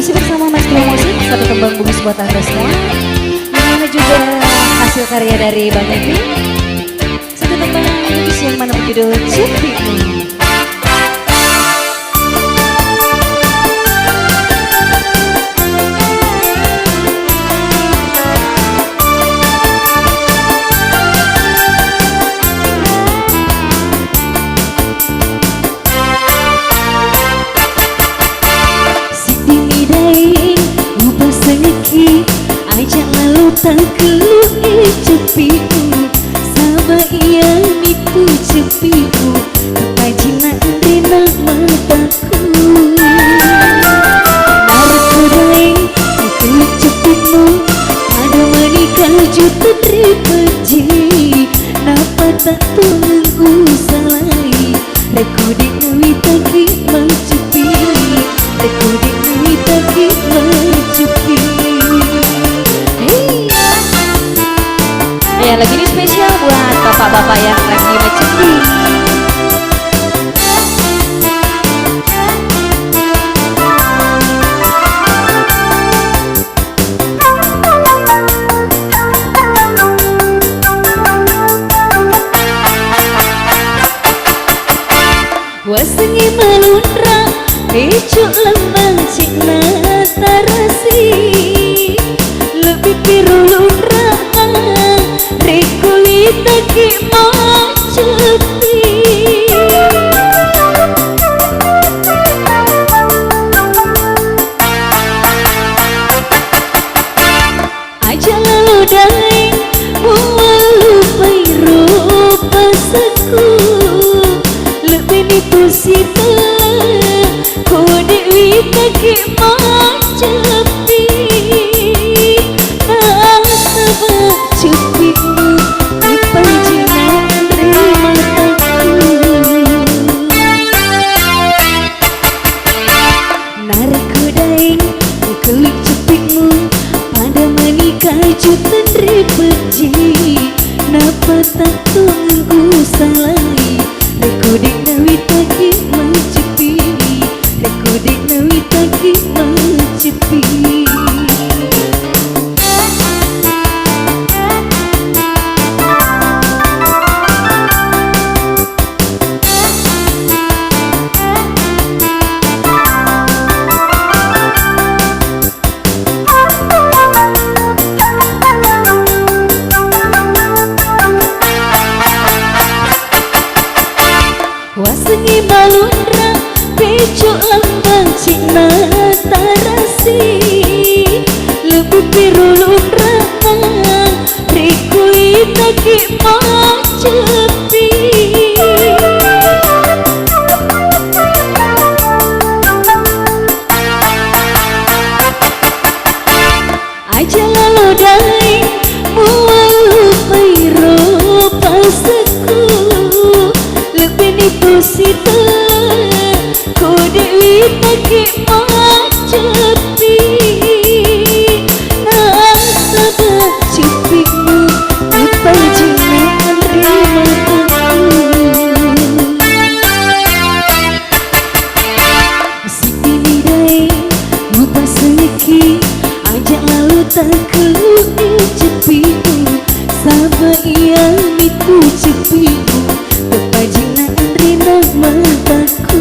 Masih bersama Mas Kimo Musik, satu tembang bugis buat Anda semua. Yang mana juga hasil karya dari Bang Evi. Satu tembang bugis yang mana berjudul Cupimu. Tangkeluh cepiku sama yang itu cepiku kepajinan rina mataku narakudai itu cepimu ada menikah juta tripeji napa tak tunggu salai rekoding witaki mencepi rekoding witaki mencepi. Ya, lagu ini spesial buat bapak-bapak yang lagi mencepi. Wasengi melunra pecuk lembang cina tarasi lebih piru lunra rekulit taki macepi aja lalu dai melupai rupa seku lebih nipu sita kode witaki macepi nang sebab cupimu kepajinan mataku narakudai kelik cupimu pada menikah juta tripeji napa tak tunggu salai rekoding nawi taki mencepi rekoding nawi taki mencepi. Wasengi balunra pecuk lambang cina tarasi lebih piru lunra rikulit taki macepi aja lalu dai melupai rupa seku lebih nipu sita kode witaki macepi nang sebab cupimu kepajinan mataku si pinidai lupa seliki ajak lalu tangkeluh cepimu sama yang itu cepimu kepajinan rina mataku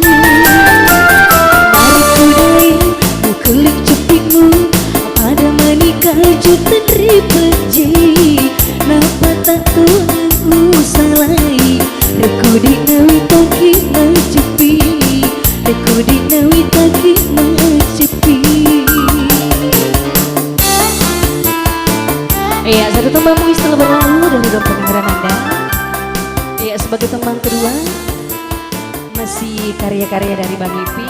narakudai kulik cepimu pada menikah juta tripeji napa tak tunggu salai rekoding nawi taki mencepi rekoding nawi taki mencepi. Ya, satu tembang bugis telah berlalu dari ruang pendengaran Anda. Ya, sebagai tembang kedua masih karya-karya dari Bang Evi.